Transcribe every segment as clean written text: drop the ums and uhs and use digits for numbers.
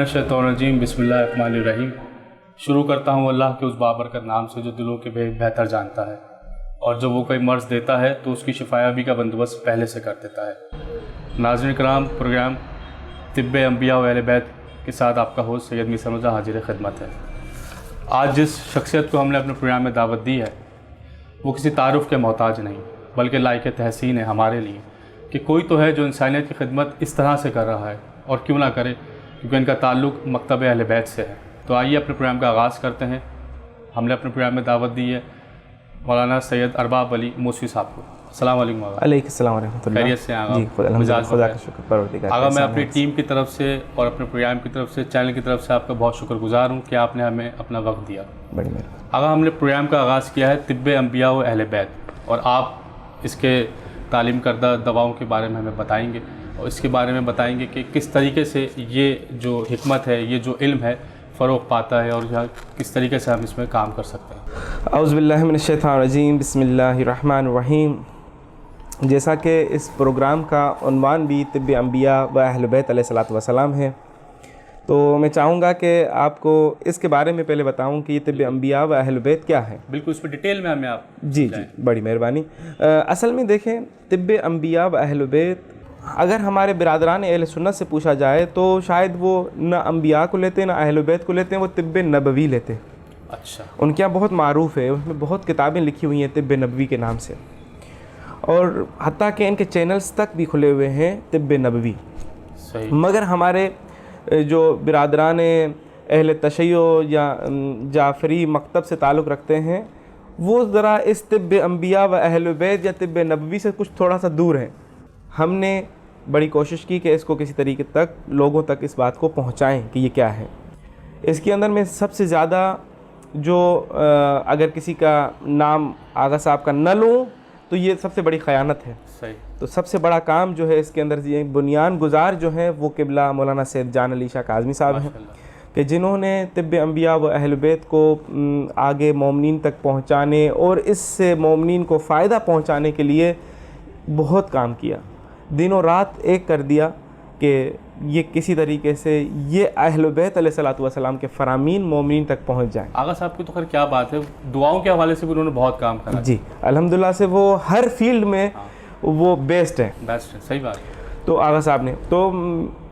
शैतानिर्रजीम बिस्मिल्लाहिर्रहमानिर्रहीम। शुरू करता हूँ अल्लाह के उस बाबरकत नाम से जो दिलों के बेहतर जानता है और जब वो कोई मर्ज़ देता है तो उसकी शिफायाबी का बंदोबस्त पहले से कर देता है। नाज़रीन कराम, प्रोग्राम तिब्बे अंबिया व अहले बैत के साथ आपका होस्ट सैयद मीर समझा हाजिर खिदमत है। आज जिस शख्सियत को हमने अपने प्रोग्राम में दावत दी है वो किसी तारुफ़ के मोहताज नहीं बल्कि लायक तहसीन है हमारे लिए कि कोई तो है जो इंसानियत की खिदमत इस तरह से कर रहा है, और क्यों ना करे क्योंकि इनका ताल्लुक़ मकतब अहले बैत से है। तो आइए अपने प्रोग्राम का आगाज़ करते हैं। हमने अपने प्रोग्राम में दावत दी है मौलाना सैयद अरबाब अली मूसवी साहब को। अस्सलाम वालेकुम। वालेकुम सलाम व रहमतुल्लाह। खैरियत से आगा? खुदा का शुक्र परवरदिगार। आगा, मैं अपनी टीम की तरफ से और अपने प्रोग्राम की तरफ से, चैनल की तरफ से आपका बहुत शुक्रगुजार हूँ कि आपने हमें अपना वक्त दिया। बड़ी मेहरबानी। आगा, हमने प्रोग्राम का आगाज़ किया है तिब्बे अंबिया व अहले बैत, और आप इसके तालीम करदा दवाओं के बारे में हमें बताएंगे और इसके बारे में बताएंगे कि किस तरीके से ये जो हिकमत है, ये जो इल्म है फ़रोग़ पाता है और किस तरीके से हम इसमें काम कर सकते हैं। औज़ु बिल्लाहि मिनश शैतानिर-रजीम, बिस्मिल्लाहिर्रहमानिर्रहीम। जैसा कि इस प्रोग्राम का उन्वान भी तिब्बे अंबिया व अहले बैत अलैहिस्सलातु वस्सलाम है, तो मैं चाहूँगा कि आपको इसके बारे में पहले बताऊँ कि ये तिब्बे अंबिया व अहले बैत क्या है। बिल्कुल, इस पर डिटेल में हमें आप जी, बड़ी मेहरबानी। असल में देखें, तिब्बे अंबिया व अहले बैत अगर हमारे बिरादरान अहले सुन्नत से पूछा जाए तो शायद वो न अंबिया को लेते हैं, न अहले बैत को लेते हैं, वो तिब्बे नबवी लेते हैं। अच्छा। उनके यहाँ बहुत मारूफ़ है, उसमें बहुत किताबें लिखी हुई हैं तिब्बे नबवी के नाम से, और हत्ता कि इनके चैनल्स तक भी खुले हुए हैं तिब्बे नबवी। सही। मगर हमारे जो बिरादरान अहले तशय्यो या जाफ़री मकतब से ताल्लुक़ रखते हैं वो ज़रा इस तिब्बे अंबिया व अहले बैत या तिब्बे नबवी से कुछ थोड़ा सा दूर है। हमने बड़ी कोशिश की कि इसको किसी तरीके तक लोगों तक इस बात को पहुंचाएं कि ये क्या है। इसके अंदर में सबसे ज़्यादा जो अगर किसी का नाम आगा साहब का न लूँ तो ये सबसे बड़ी ख़यानत है। सही। तो सबसे बड़ा काम जो है इसके अंदर ये बुनियान गुजार जो है वो क़िबला मौलाना सैयद जान अली शाह काज़मी साहब हैं कि जिन्होंने तिब्बे अंबिया व अहले बैत को आगे मोमिनीन तक पहुँचाने और इससे मोमिनीन को फ़ायदा पहुँचाने के लिए बहुत काम किया, दिनों रात एक कर दिया कि ये किसी तरीके से ये अहले बैत अलैहिस्सलातु वस्सलाम के फरामीन मोमिनीन तक पहुंच जाएं। आगा साहब की तो खैर क्या बात है, दुआओं के हवाले से भी उन्होंने बहुत काम करा। जी, अल्हम्दुलिल्लाह से वो हर फील्ड में वो बेस्ट है। सही बात है। तो आगा साहब ने तो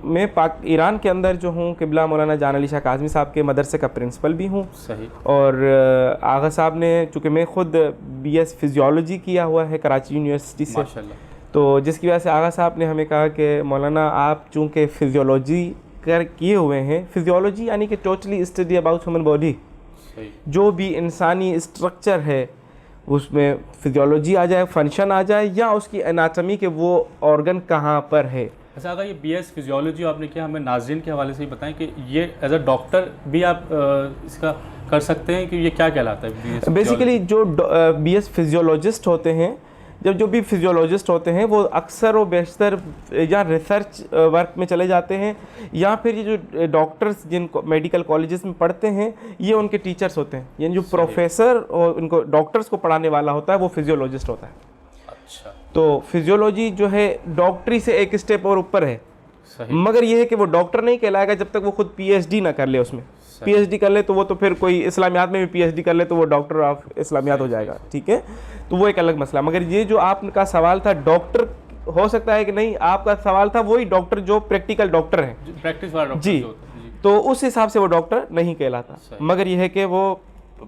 मैं ईरान के अंदर जो हूँ क़िबला मौलाना जान अली शाह काज़मी साहब के मदरसे का प्रिंसिपल भी हूँ। सही। और आगा साहब ने, चूँकि मैं ख़ुद BS फिजियोलॉजी किया हुआ है कराची यूनिवर्सिटी से, माशाल्लाह, तो जिसकी वजह से आगा साहब ने हमें कहा कि मौलाना आप चूँकि फ़िज़ियोलॉजी किए हुए हैं, फ़िज़ियोलॉजी यानी कि totally study about human body, जो भी इंसानी स्ट्रक्चर है उसमें फ़िज़ियोलॉजी आ जाए, फंक्शन आ जाए, या उसकी एनाटमी के वो ऑर्गन कहाँ पर है। अच्छा, अगर ये BS फिजियोलॉजी आपने किया, हमें नाज़रीन के हवाले से ही बताएं कि ये एज अ डॉक्टर भी आप इसका कर सकते हैं कि ये क्या कहलाता है? बेसिकली जो BS फिजियोलॉजिस्ट होते हैं, जो भी फिजियोलॉजिस्ट होते हैं वो अक्सर व बेशतर या रिसर्च वर्क में चले जाते हैं, या फिर ये जो डॉक्टर्स जिनको मेडिकल कॉलेजेस में पढ़ते हैं ये उनके टीचर्स होते हैं, यानी जो प्रोफेसर और उनको डॉक्टर्स को पढ़ाने वाला होता है वो फिजियोलॉजिस्ट होता है। अच्छा। तो फिजियोलॉजी जो है डॉक्टरी से एक स्टेप और ऊपर है। सही। मगर ये है कि वो डॉक्टर नहीं कहलाएगा जब तक वो खुद PhD ना कर ले उसमें। PhD कर ले तो वो तो फिर कोई इस्लामियात में भी PhD कर ले तो वो डॉक्टर ऑफ इस्लामियात हो जाएगा, ठीक है, तो वो एक अलग मसला। मगर ये जो आपका सवाल था डॉक्टर हो सकता है कि नहीं, आपका सवाल था वही डॉक्टर जो प्रैक्टिकल डॉक्टर हैं, प्रैक्टिस वाला डॉक्टर जी, तो उस हिसाब से वो डॉक्टर नहीं कहलाता, मगर यह है कि वो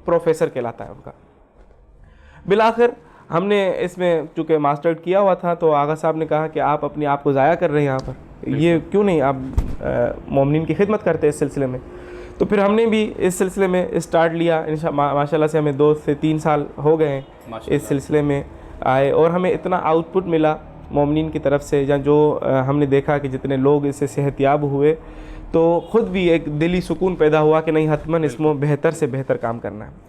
प्रोफेसर कहलाता है उनका। बिलाखिर हमने इसमें चूँकि मास्टर किया हुआ था तो आगा साहब ने कहा कि आप अपने आप को ज़ाया कर रहे हैं यहाँ पर, ये क्यों नहीं आप मोमिनीन की खिदमत करते हैं इस सिलसिले में। तो फिर हमने भी इस सिलसिले में स्टार्ट लिया। माशाल्लाह से हमें 2 से 3 साल हो गए हैं इस सिलसिले में आए, और हमें इतना आउटपुट मिला मोमिनीन की तरफ से, या जो हमने देखा कि जितने लोग इससे सेहतियाब हुए तो ख़ुद भी एक दिली सुकून पैदा हुआ कि नहीं, हतमन इसमें बेहतर से बेहतर काम करना है।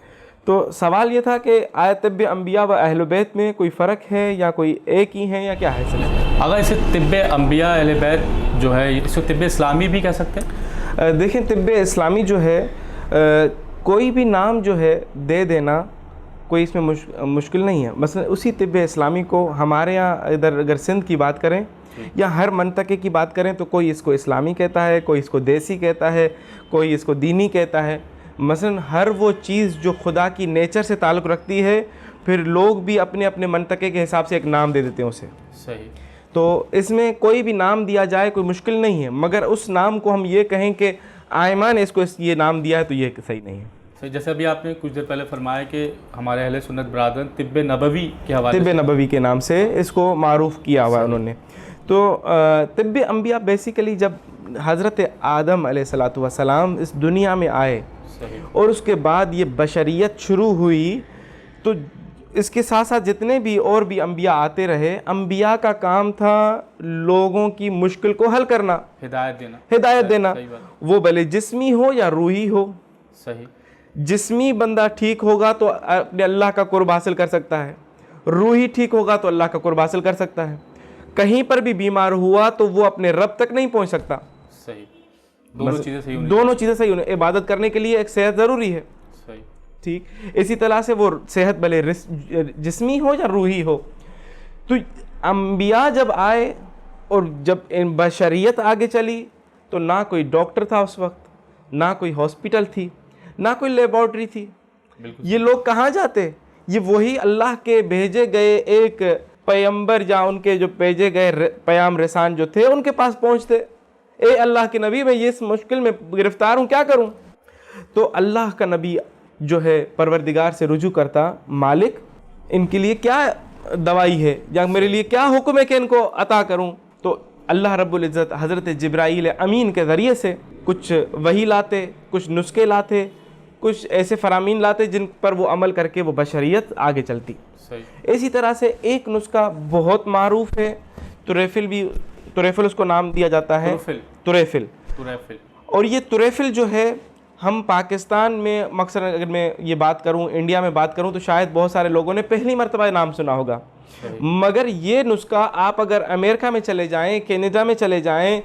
तो सवाल ये था कि आया तिब्बे अंबिया व अहले बैत में कोई फ़र्क है या कोई एक ही है या क्या है सिलसिला? अगर इसे तिब्बे अंबिया अहले बैत जो है इसको तिब्बे इस्लामी भी कह सकते हैं? देखें, तिब्बे इस्लामी जो है कोई भी नाम जो है दे देना कोई इसमें मुश्किल नहीं है। मसलन उसी तिब्ब इस्लामी को हमारे यहाँ इधर अगर सिंध की बात करें या हर मंतके की बात करें तो कोई इसको इस्लामी कहता है, कोई इसको देसी कहता है, कोई इसको दीनी कहता है। मसलन हर वो चीज़ जो खुदा की नेचर से ताल्लुक़ रखती है, फिर लोग भी अपने अपने मंतके के हिसाब से एक नाम दे देते हैं उसे। सही। तो इसमें कोई भी नाम दिया जाए कोई मुश्किल नहीं है, मगर उस नाम को हम ये कहें कि आयमा ने इसको ये नाम दिया है तो ये सही नहीं है। सही। जैसे अभी आपने कुछ देर पहले फरमाया कि हमारे अहले सुन्नत बरादरन तिब्ब नबवी के हवाले तिब्ब नबवी के नाम से इसको मारूफ किया हुआ है उन्होंने। तो तिब्ब अंबिया बेसिकली जब हज़रत आदम अलैहिस्सलातु वस्सलाम इस दुनिया में आए और उसके बाद ये बशरियत शुरू हुई, तो इसके साथ साथ जितने भी और भी अंबिया आते रहे, अंबिया का काम था लोगों की मुश्किल को हल करना, हिदायत देना, वो भले जिस्मी हो या रूही हो। सही। जिस्मी बंदा ठीक होगा तो अपने अल्लाह का कुर्ब हासिल कर सकता है, रूही ठीक होगा तो अल्लाह का कुर्ब हासिल कर सकता है। कहीं पर भी बीमार हुआ तो वो अपने रब तक नहीं पहुंच सकता। सही। दोनों चीज़ें सही होनी। इबादत करने के लिए एक सेहत ज़रूरी है। सही। ठीक, इसी तरह से वो सेहत भले जिस्मी हो या रूही हो। तो अंबिया जब आए और जब इन बशरियत आगे चली तो ना कोई डॉक्टर था उस वक्त, ना कोई हॉस्पिटल थी, ना कोई लेबॉर्ट्री थी। ये लोग कहाँ जाते? ये वही अल्लाह के भेजे गए एक पैगंबर या उनके जो भेजे गए पैगाम रसान जो थे उनके पास पहुँचते। ए अल्लाह के नबी, मैं ये इस मुश्किल में गिरफ्तार हूँ, क्या करूँ? तो अल्लाह का नबी जो है परवरदिगार से रुजू करता, मालिक इनके लिए क्या दवाई है या मेरे लिए क्या हुक्म है कि इनको अता करूँ? तो अल्लाह रब्बुल इज़्ज़त हज़रत जिब्राईल अमीन के ज़रिए से कुछ वही लाते, कुछ नुस्खे लाते, कुछ ऐसे फरामीन लाते जिन पर वो अमल करके वो बशरियत आगे चलती। इसी तरह से एक नुस्खा बहुत मारूफ है, तुरैफिल उसको नाम दिया जाता है, तुरैफिल। और ये तुरैफिल जो है हम पाकिस्तान में मकसद अगर मैं ये बात करूं, इंडिया में बात करूं तो शायद बहुत सारे लोगों ने पहली मरतबा नाम सुना होगा, मगर ये नुस्खा आप अगर अमेरिका में चले जाएं, कनाडा में चले जाएं,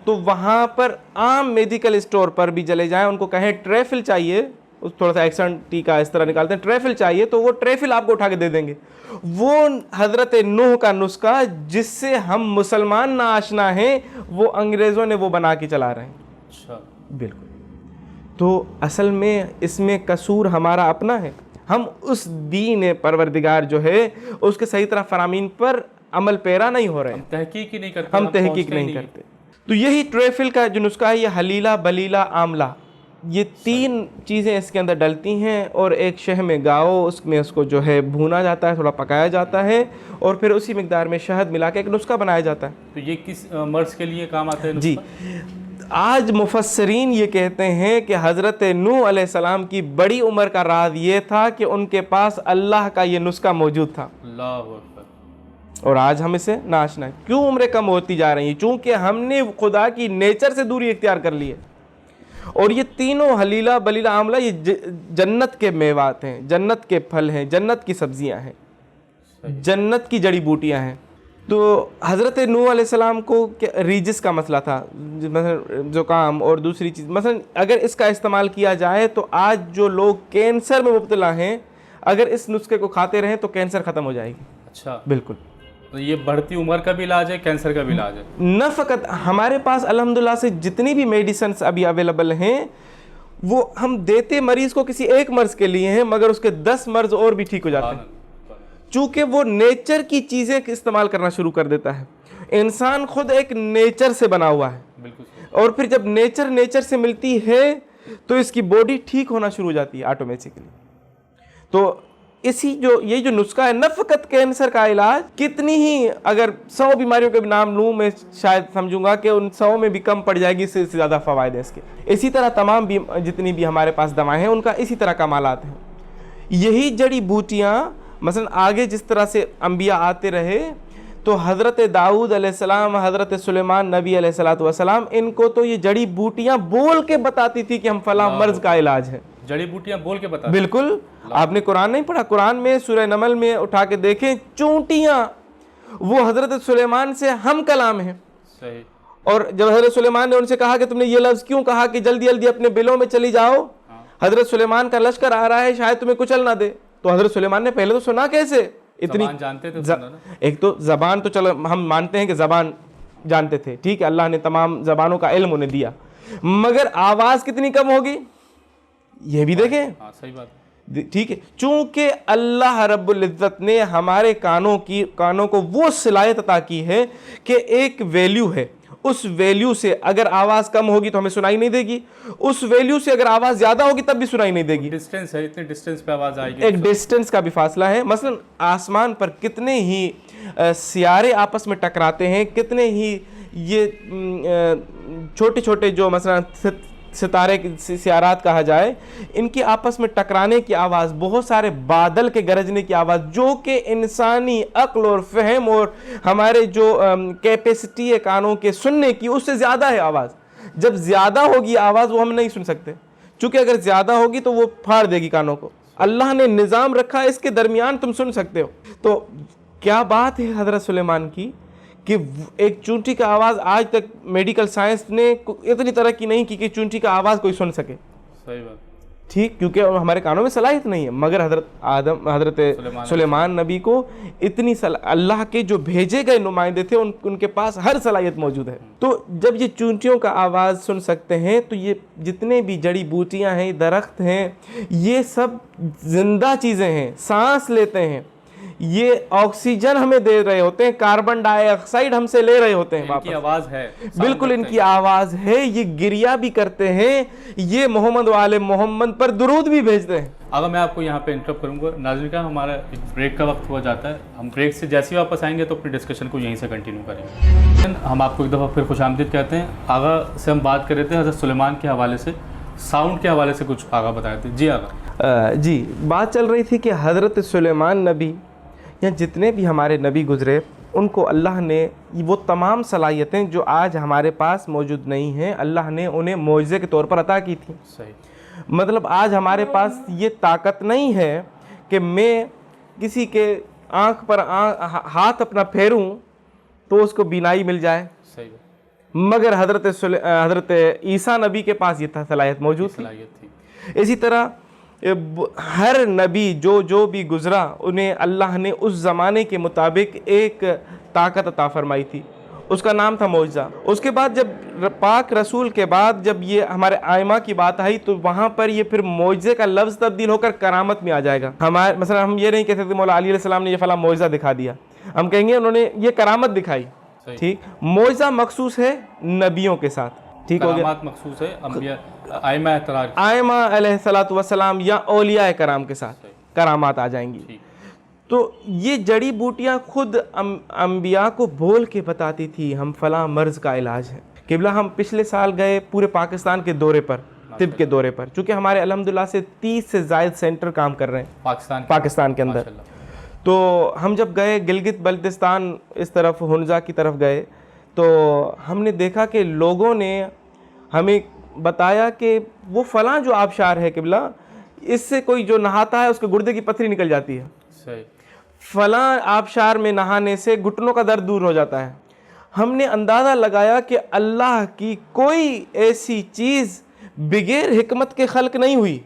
तो वहाँ पर आम मेडिकल स्टोर पर भी चले जाएं, उनको कहें ट्रैफिल चाहिए, थोड़ा सा एक्सेंट टी का इस तरह निकालते हैं, ट्रैफिल चाहिए, तो वो ट्रैफिल आपको उठा के दे देंगे। वो हज़रत नूह का नुस्खा जिससे हम मुसलमान ना आशना हैं, वो अंग्रेज़ों ने वो बना के चला रहे हैं। अच्छा। बिल्कुल। तो असल में इसमें कसूर हमारा अपना है, हम उस दीन परवरदिगार जो है उसके सही तरह फरामीन पर अमल पैरा नहीं हो रहे हैं, हम तहकीक ही नहीं करते, हम तहकीक नहीं करते। तो यही ट्रैफिल का जो नुस्खा है, ये हलीला, बलीला, आमला, ये 3 चीज़ें इसके अंदर डलती हैं और एक शह में गाओ, उसमें उसको जो है भूना जाता है, थोड़ा पकाया जाता है और फिर उसी मिकदार में शहद मिला के एक नुस्खा बनाया जाता है। तो ये किस मर्ज के लिए काम आता है? जी, आज मुफस्सरीन ये कहते हैं कि हज़रत नूह अलैहिस्सलाम की बड़ी उम्र का राज ये था कि उनके पास अल्लाह का ये नुस्खा मौजूद था। और आज हम इसे नाशना है। क्यों उम्रें कम होती जा रही हैं? चूँकि हमने खुदा की नेचर से दूरी इख्तियार कर ली है। और ये तीनों हलीला, बलीला, आमला, ये जन्नत के मेवात हैं, जन्नत के फल हैं, जन्नत की सब्जियां हैं, जन्नत की जड़ी बूटियां हैं। तो हज़रत नूह अलैहिस्सलाम को रीजिस का मसला था, मतलब ज़ुकाम और दूसरी चीज़, मसलन अगर इसका इस्तेमाल किया जाए तो आज जो लोग कैंसर में मुब्तला हैं, अगर इस नुस्खे को खाते रहें तो कैंसर ख़त्म हो जाएगी। अच्छा। बिल्कुल। तो ये बढ़ती उम्र का भी इलाज है, कैंसर का भी इलाज है? न फ़कत हमारे पास अल्हम्दुलिल्लाह से जितनी भी मेडिसिन्स अभी अवेलेबल हैं वो हम देते मरीज़ को किसी एक मर्ज़ के लिए हैं, मगर उसके 10 मर्ज़ और भी ठीक हो जाते हैं, चूँकि वो नेचर की चीज़ें इस्तेमाल करना शुरू कर देता है। इंसान खुद एक नेचर से बना हुआ है। बिल्कुल। और फिर जब नेचर से मिलती है तो इसकी बॉडी ठीक होना शुरू हो जाती है ऑटोमेटिकली। तो ये जो नुस्खा है, न फ़कत कैंसर का इलाज, कितनी ही अगर 100 बीमारियों के नाम लूँ मैं शायद समझूंगा कि उन 100 में भी कम पड़ जाएगी, इससे ज़्यादा फ़वायद है इसके। इसी तरह तमाम जितनी भी हमारे पास दवाएं हैं उनका इसी तरह कमालात हैं। यही जड़ी बूटियाँ मसलन आगे जिस तरह से अंबिया आते रहे तो हज़रत दाऊद अलैहिस्सलाम, हज़रत सुलेमान नबी अलैहिस्सलातु वस्सलाम, इनको तो ये जड़ी बूटियाँ बोल के बताती थी कि हम फला मर्ज़ का इलाज है। जड़ी बूटियाँ बोल के बताती? बिल्कुल। आपने कुरान नहीं पढ़ा? कुरान में सूरह नमल में उठा के देखें, चूंटियाँ वो हज़रत सुलेमान से हम कलाम है। सही। और जब हज़रत सुलेमान ने उनसे कहा कि तुमने ये लफ्ज़ क्यों कहा कि जल्दी जल्दी अपने बिलों में चली जाओ, हज़रत सुलेमान का लश्कर आ रहा है, शायद तुम्हें कुचल ना दे, तो हजरत सुलेमान ने पहले तो सुना कैसे इतनी ज़बान जानते थे सुना ना? एक तो जबान तो चलो हम मानते हैं कि जबान जानते थे, ठीक है, अल्लाह ने तमाम जबानों का इल्म उन्हें दिया, मगर आवाज कितनी कम होगी ये भी देखें। हाँ सही बात, ठीक है, चूंकि अल्लाह रब्बुल इज्जत ने हमारे कानों को वो सलाहियत अता की है कि एक वैल्यू है, उस वैल्यू से अगर आवाज कम होगी तो हमें सुनाई नहीं देगी, उस वैल्यू से अगर आवाज ज्यादा होगी तब भी सुनाई नहीं देगी। डिस्टेंस है, इतने डिस्टेंस पे आवाज आएगी, एक डिस्टेंस का भी फासला है। मसलन आसमान पर कितने ही सियारे आपस में टकराते हैं, कितने ही ये छोटे छोटे जो मसलन सितारे सियारात कहा जाए, इनकी आपस में टकराने की आवाज़, बहुत सारे बादल के गरजने की आवाज़, जो कि इंसानी अक्ल और फहम और हमारे जो कैपेसिटी है कानों के सुनने की, उससे ज़्यादा है आवाज़। जब ज़्यादा होगी आवाज़ वो हम नहीं सुन सकते, चूँकि अगर ज़्यादा होगी तो वो फाड़ देगी कानों को। अल्लाह ने निज़ाम रखा है, इसके दरमियान तुम सुन सकते हो। तो क्या बात है हज़रत सुलेमान की कि एक चूंटी का आवाज़, आज तक मेडिकल साइंस ने इतनी तरक्की नहीं की कि चूंटी का आवाज़ कोई सुन सके। सही बात, ठीक, क्योंकि हमारे कानों में सलाहियत नहीं है, मगर हज़रत सुलेमान नबी को इतनी अल्लाह के जो भेजे गए नुमाइंदे थे उनके पास हर सलाहियत मौजूद है। तो जब ये चूंटियों का आवाज़ सुन सकते हैं तो ये जितने भी जड़ी बूटियाँ हैं, दरख्त हैं, ये सब जिंदा चीज़ें हैं, सांस लेते हैं, ये ऑक्सीजन हमें दे रहे होते हैं, कार्बन डाइऑक्साइड हमसे ले रहे होते हैं वापस। इनकी आवाज़ है, बिल्कुल इनकी आवाज़ है, ये गिरिया भी करते हैं, ये मोहम्मद वाले मोहम्मद पर दुरूद भी भेजते हैं। अगर मैं आपको यहाँ पे इंटरप्ट करूँगा, नाज़रीन का हमारा एक ब्रेक का वक्त हो जाता है, हम ब्रेक से जैसे ही वापस आएंगे तो अपनी डिस्कशन को यहीं से कंटिन्यू करेंगे। हम आपको एक दफ़ा फिर खुशामदीद कहते हैं। आगा से हम बात कर रहे थे हज़रत सुलेमान के हवाले से, साउंड के हवाले से कुछ आगा बताए थे। जी आगा। जी, बात चल रही थी कि हज़रत सुलेमान नबी या जितने भी हमारे नबी गुज़रे, उनको अल्लाह ने वो तमाम सलाहियतें जो आज हमारे पास मौजूद नहीं हैं, अल्लाह ने उन्हें मौजज़े के तौर पर अता की थी। सही, मतलब आज हमारे पास ये ताकत नहीं है कि मैं किसी के आँख पर हाथ अपना फेरूं तो उसको बीनाई मिल जाए। सही, मगर हज़रत ईसा नबी के पास ये सलाहियत मौजूद थी। इसी तरह हर नबी जो भी गुज़रा, उन्हें अल्लाह ने उस ज़माने के मुताबिक एक ताकत अता फरमाई थी, उसका नाम था मौजज़ा। उसके बाद जब पाक रसूल के बाद जब ये हमारे आइमा की बात आई तो वहाँ पर ये फिर मौजज़े का लफ्ज़ तब्दील होकर करामत में आ जाएगा। हमारे मसलन हम ये नहीं कह सकते मौला अली अलैहिस्सलाम ने ये फला मौजज़ा दिखा दिया, हम कहेंगे उन्होंने ये करामत दिखाई। ठीक, मौजज़ा मखसूस है नबियों के साथ, ठीक हो गया, मखसूस है अंबिया आइमा अलैहिस्सलातु वस्सलाम या औलिया कराम के साथ करामात आ जाएंगी। तो ये जड़ी बूटियाँ खुद अंबिया को बोल के बताती थी हम फला मर्ज का इलाज है। किबला हम पिछले साल गए पूरे पाकिस्तान के दौरे पर, तिब के दौरे पर, चूँकि हमारे अल्हम्दुलिल्लाह से 30 से ज़ायद सेंटर काम कर रहे हैं पाकिस्तान के अंदर। तो हम जब गए गिलगित बल्तिस्तान इस तरफ हुनजा की तरफ गए तो हमने देखा कि लोगों ने हमें बताया कि वो फलां जो आबशार है किबला, इससे कोई जो नहाता है उसके गुर्दे की पथरी निकल जाती है। सही, फलां आबशार में नहाने से घुटनों का दर्द दूर हो जाता है। हमने अंदाज़ा लगाया कि अल्लाह की कोई ऐसी चीज़ बगैर हिकमत के खल्क नहीं हुई,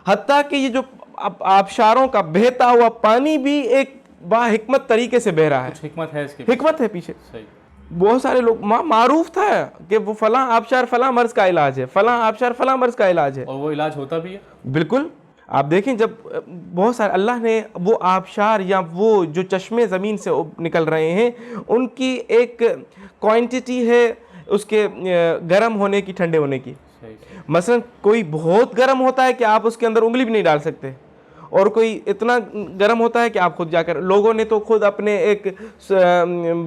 हत्ता कि ये जो आबशारों का बहता हुआ पानी भी एक बाहिकमत तरीके से बह रहा है। हिकमत है इसके, हिकमत है पीछे। सही, बहुत सारे लोग मारूफ था कि वो फलां आबशार फलां मर्ज का इलाज है, फलां आबशार फलां मर्ज का इलाज है, और वो इलाज होता भी है। बिल्कुल, आप देखें जब बहुत सारे अल्लाह ने वो आबशार या वो जो चश्मे ज़मीन से निकल रहे हैं उनकी एक क्वांटिटी है उसके गर्म होने की, ठंडे होने की। मसलन कोई बहुत गर्म होता है कि आप उसके अंदर उंगली भी नहीं डाल सकते, और कोई इतना गर्म होता है कि आप खुद जाकर, लोगों ने तो खुद अपने एक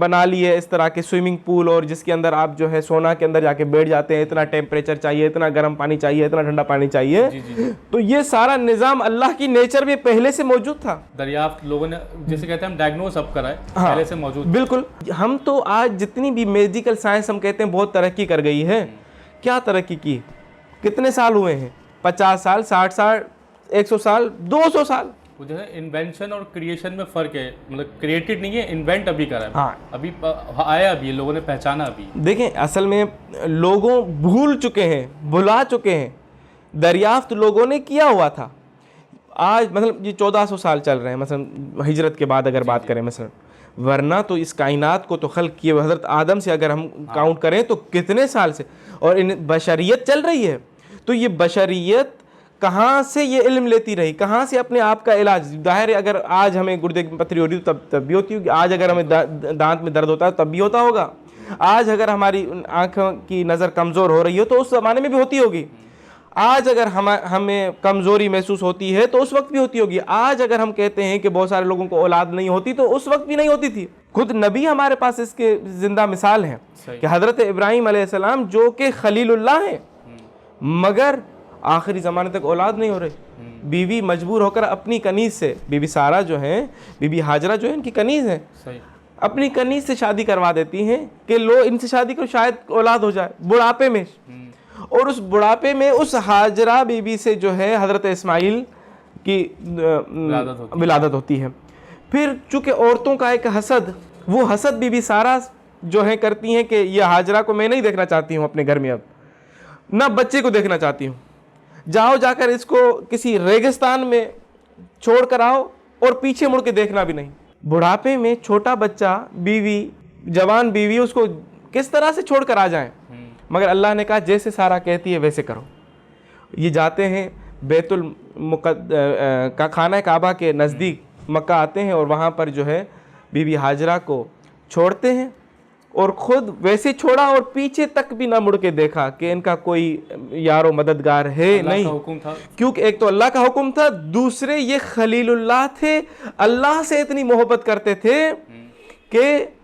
बना लिए इस तरह के स्विमिंग पूल, और जिसके अंदर आप जो है सोना के अंदर जाके बैठ जाते हैं, इतना टेम्परेचर चाहिए, इतना गर्म पानी चाहिए, इतना ठंडा पानी चाहिए। जी। तो ये सारा निज़ाम अल्लाह की नेचर में पहले से मौजूद था, दरियाफ्त लोगों ने, जैसे कहते हैं हम डायग्नोस अब कराए, पहले से मौजूद। बिल्कुल, हम तो आज जितनी भी मेडिकल साइंस हम कहते हैं बहुत तरक्की कर गई है, क्या तरक्की की, कितने साल हुए हैं? 50 साल, 60 साल, 100 साल, 200 साल। वो जो है इन्वेंशन और क्रिएशन में फ़र्क है, मतलब क्रिएटेड नहीं है, इन्वेंट अभी करा है। हाँ, अभी आया, अभी लोगों ने पहचाना। अभी देखें, असल में लोगों भूल चुके हैं, भुला चुके हैं, दरियाफ्त लोगों ने किया हुआ था। आज मतलब ये 1400 साल चल रहे हैं मसलन हिजरत के बाद अगर बात करें मसलन, वरना तो इस कायनात को तो खल्क किए हज़रत आदम से अगर हम काउंट करें तो कितने साल से, और इन बशरियत चल रही है। तो ये बशरियत कहाँ से ये इल्म लेती रही, कहाँ से अपने आप का इलाज। जाहिर है अगर आज हमें गुर्दे की पथरी हो रही हो तब भी होती होगी, आज अगर हमें दांत में दर्द होता है तब भी होता होगा, आज अगर हमारी आँखों की नज़र कमज़ोर हो रही हो तो उस ज़माने में भी होती होगी, आज अगर हमें कमज़ोरी महसूस होती है तो उस वक्त भी होती होगी, आज अगर हम कहते हैं कि बहुत सारे लोगों को औलाद नहीं होती तो उस वक्त भी नहीं होती थी। खुद नबी हमारे पास इसके ज़िंदा मिसाल हैं कि हज़रत इब्राहीम अलैहिस्सलाम जो कि खलीलुल्लाह हैं, मगर आखिरी ज़माने तक औलाद नहीं हो रही। बीवी मजबूर होकर अपनी कनीज़ से, बीबी सारा जो हैं, बीबी हाजरा जो है इनकी कनीज़ है, अपनी कनीज़ से शादी करवा देती हैं कि लो इनसे शादी करो शायद औलाद हो जाए बुढ़ापे में। और उस बुढ़ापे में उस हाजरा बीबी से जो है हज़रत इस्माइल की विलादत होती है। फिर चूँकि औरतों का एक हसद, वो हसद बीबी सारा जो है करती हैं कि ये हाजरा को मैं नहीं देखना चाहती हूँ अपने घर में, अब ना बच्चे को देखना चाहती हूँ, जाओ जाकर इसको किसी रेगिस्तान में छोड़ कर आओ और पीछे मुड़ के देखना भी नहीं। बुढ़ापे में छोटा बच्चा, बीवी, जवान बीवी उसको किस तरह से छोड़ कर आ जाएं, मगर अल्लाह ने कहा जैसे सारा कहती है वैसे करो। ये जाते हैं बैतुल का खाना काबा के नज़दीक मक्का आते हैं और वहाँ पर जो है बीबी हाजरा को छोड़ते हैं और ख़ुद वैसे छोड़ा और पीछे तक भी ना मुड़ के देखा कि इनका कोई यारो मददगार है नहीं, हुक्म था। क्योंकि एक तो अल्लाह का हुक्म था, दूसरे ये खलीलुल्लाह थे, अल्लाह से इतनी मोहब्बत करते थे कि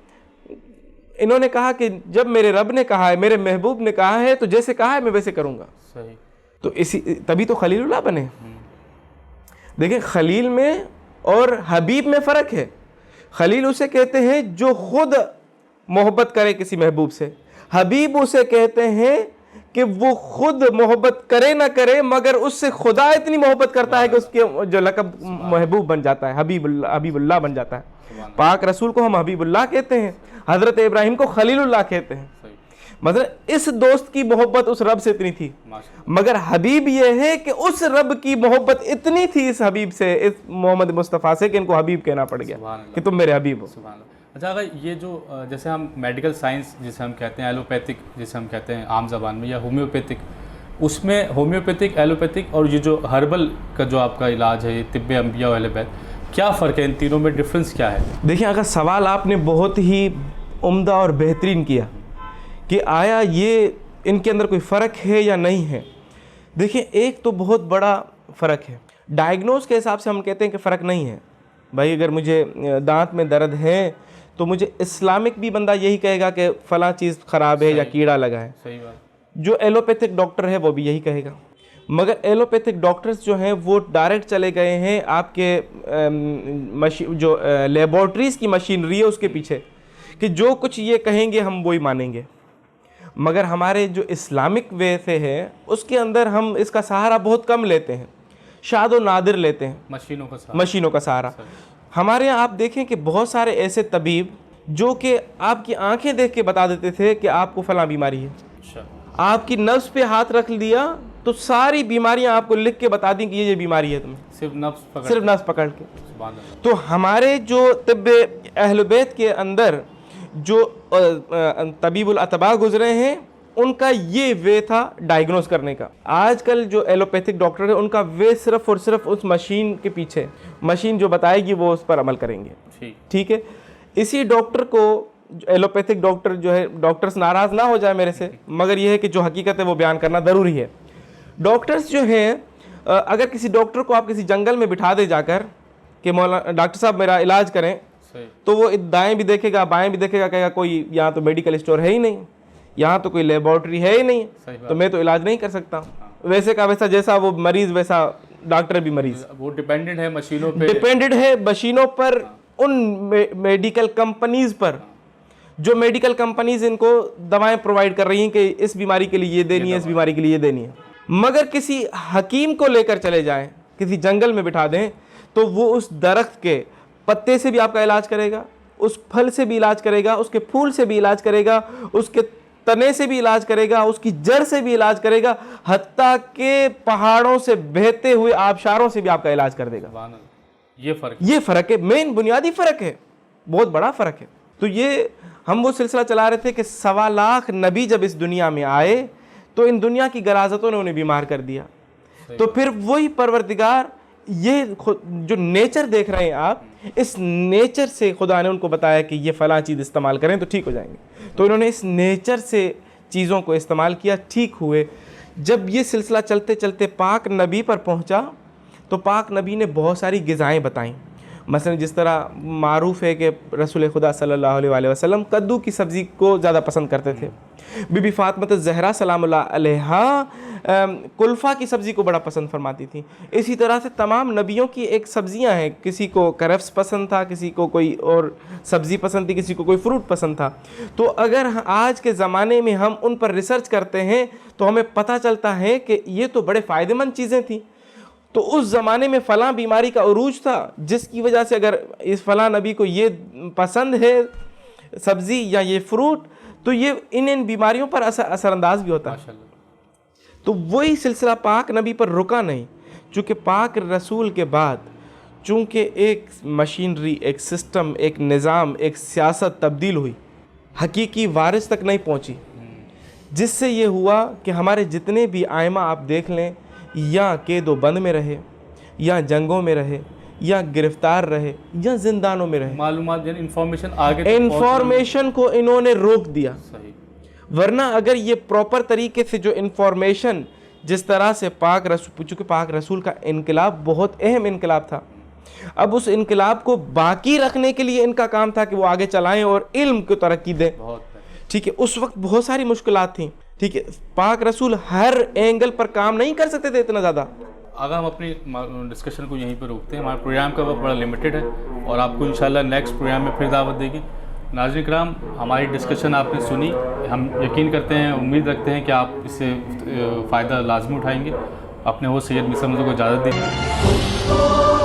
इन्होंने कहा कि जब मेरे रब ने कहा है, मेरे महबूब ने कहा है, तो जैसे कहा है मैं वैसे करूँगा। सही। तो इसी तभी तो खलीलुल्लाह बने। देखें खलील में और हबीब में फ़र्क है। खलील उसे कहते हैं जो खुद मोहब्बत करे किसी महबूब से, हबीब उसे कहते हैं कि वो खुद मोहब्बत करे ना करे मगर उससे खुदा इतनी मोहब्बत करता है कि उसके जो लक़ब महबूब बन जाता है, हबीबुल्लाह बन जाता है। पाक रसूल को हम हबीबुल्लाह कहते हैं, हज़रत इब्राहीम को खलीलुल्लाह कहते हैं। मतलब इस दोस्त की मोहब्बत उस रब से इतनी थी, मगर हबीब ये है कि उस रब की मोहब्बत इतनी थी इस हबीब से, इस मोहम्मद मुस्तफ़ा से, कि इनको हबीब कहना पड़ गया कि तुम मेरे हबीब हो। अच्छा, अगर ये जो जैसे हम मेडिकल साइंस जिसे हम कहते हैं, एलोपैथिक जिसे हम कहते हैं आम ज़बान में, या होम्योपैथिक, उसमें होम्योपैथिक, एलोपैथिक और ये जो हर्बल का जो आपका इलाज है, ये तिब्बे अम्बिया वाले बैत, क्या फ़र्क है इन तीनों में, डिफरेंस क्या है? देखिए, अगर सवाल आपने बहुत ही उम्दा और बेहतरीन किया कि आया ये इनके अंदर कोई फ़र्क है या नहीं है। देखिए, एक तो बहुत बड़ा फ़र्क है। डायग्नोज के हिसाब से हम कहते हैं कि फ़र्क नहीं है। भाई अगर मुझे दांत में दर्द है तो मुझे इस्लामिक भी बंदा यही कहेगा कि फ़लाँ चीज़ ख़राब है या कीड़ा लगा है। सही बात। जो एलोपैथिक डॉक्टर है वो भी यही कहेगा, मगर एलोपैथिक डॉक्टर्स जो हैं वो डायरेक्ट चले गए हैं आपके जो लेबॉर्ट्रीज़ की मशीनरी है उसके पीछे, कि जो कुछ ये कहेंगे हम वही मानेंगे। मगर हमारे जो इस्लामिक वे से है उसके अंदर हम इसका सहारा बहुत कम लेते हैं, शाद व नादिर लेते हैं, मशीनों का सहारा। हमारे यहाँ आप देखें कि बहुत सारे ऐसे तबीब जो कि आपकी आंखें देख के बता देते थे कि आपको फलां बीमारी है, आपकी नफ्स पे हाथ रख दिया तो सारी बीमारियां आपको लिख के बता दी कि ये बीमारी है तुम्हें, सिर्फ नफ्स पकड़ के। तो हमारे जो तिब्बे अहले बैत के अंदर जो तबीबुल अतबा गुजरे हैं उनका ये वे था डायग्नोज करने का। आजकल जो एलोपैथिक डॉक्टर है उनका वे सिर्फ और सिर्फ उस मशीन के पीछे, मशीन जो बताएगी वो उस पर अमल करेंगे। ठीक है, इसी डॉक्टर को एलोपैथिक डॉक्टर जो है, डॉक्टर्स नाराज़ ना हो जाए मेरे से, मगर यह है कि जो हकीकत है वो बयान करना ज़रूरी है। डॉक्टर्स जो हैं, अगर किसी डॉक्टर को आप किसी जंगल में बिठा दे जाकर कि मौलाना डॉक्टर साहब मेरा इलाज करें, तो वो दाएं भी देखेगा बाएं भी देखेगा, कहेगा कोई यहाँ तो मेडिकल स्टोर है ही नहीं, यहाँ तो कोई लेबॉर्ट्री है ही नहीं, तो मैं तो इलाज नहीं कर सकता। वैसे का वैसा, जैसा वो मरीज़ वैसा डॉक्टर भी मरीज़। वो डिपेंडेंट है मशीनों पे, डिपेंडेंट है मशीनों पर, उन मेडिकल कंपनीज़ पर, जो मेडिकल कंपनीज़ इनको दवाएं प्रोवाइड कर रही हैं कि इस बीमारी के लिए ये देनी है, इस बीमारी के लिए ये देनी है। मगर किसी हकीम को लेकर चले जाएं, किसी जंगल में बिठा दें, तो वो उस दरख्त के पत्ते से भी आपका इलाज करेगा, उस फल से भी इलाज करेगा, उसके फूल से भी इलाज करेगा, उसके तने से भी इलाज करेगा, उसकी जड़ से भी इलाज करेगा, हत्ता के पहाड़ों से बहते हुए आबशारों से भी आपका इलाज कर देगा। ये फर्क है, मेन बुनियादी फर्क है, बहुत बड़ा फर्क है। तो ये हम वो सिलसिला चला रहे थे कि 1.25 लाख नबी जब इस दुनिया में आए तो इन दुनिया की गराजतों ने उन्हें बीमार कर दिया। तो फिर वही परवरदिगार, ये जो नेचर देख रहे हैं आप, इस नेचर से खुदा ने उनको बताया कि ये फलां चीज़ इस्तेमाल करें तो ठीक हो जाएंगे। तो इन्होंने इस नेचर से चीज़ों को इस्तेमाल किया, ठीक हुए। जब ये सिलसिला चलते चलते पाक नबी पर पहुंचा तो पाक नबी ने बहुत सारी ग़िज़ाएँ बताईं। मसलन जिस तरह मारूफ़ है कि रसूल खुदा सल्लल्लाहु अलैहि वसल्लम कद्दू की सब्ज़ी को ज़्यादा पसंद करते थे। बीबी फ़ातिमा ज़हरा सलामुल्लाह अलैहा कुल्फ़ा की सब्ज़ी को बड़ा पसंद फरमाती थी। इसी तरह से तमाम नबियों की एक सब्ज़ियाँ हैं, किसी को करफ्स पसंद था, किसी को कोई और सब्ज़ी पसंद थी, किसी को कोई फ्रूट पसंद था। तो अगर आज के ज़माने में हम उन पर रिसर्च करते हैं तो हमें पता चलता है कि ये तो बड़े फ़ायदेमंद चीज़ें थी। तो उस ज़माने में फ़लाँ बीमारी का उरूज था जिसकी वजह से अगर इस फ़लाँ नबी को ये पसंद है सब्ज़ी या ये फ्रूट, तो ये इन बीमारियों पर असरअंदाज भी होता है। तो वही सिलसिला पाक नबी पर रुका नहीं, चूँकि पाक रसूल के बाद चूँकि एक मशीनरी, एक सिस्टम, एक निज़ाम, एक सियासत तब्दील हुई, हकीकी वारिस तक नहीं पहुँची, जिससे ये हुआ कि हमारे जितने भी आइमा आप देख लें, या कैदो बंद में रहे, या जंगों में रहे, या गिरफ्तार रहे, या जिंदानों में रहे। मालूमात इंफॉर्मेशन आगे इंफॉर्मेशन को इन्होंने रोक दिया। सही। वरना अगर ये प्रॉपर तरीके से जो इंफॉर्मेशन, जिस तरह से चूँकि पाक रसूल का इनकलाब बहुत अहम इनकलाब था, अब उस इनकलाब को बाकी रखने के लिए इनका काम था कि वो आगे चलाएं और इल्म को तरक्की दें। ठीक है, उस वक्त बहुत सारी मुश्किलात थी। ठीक है, पाक रसूल हर एंगल पर काम नहीं कर सकते थे इतना ज़्यादा। अगर हम अपनी डिस्कशन को यहीं पर रोकते हैं, हमारे प्रोग्राम का वक्त बड़ा लिमिटेड है और आपको इंशाल्लाह नेक्स्ट प्रोग्राम में फिर दावत देगी। नाज़रीन किराम, हमारी डिस्कशन आपने सुनी, हम यकीन करते हैं, उम्मीद रखते हैं कि आप इससे फ़ायदा लाजमी उठाएंगे। अपने होस्ट सैयद मिसर को इजाज़त दें।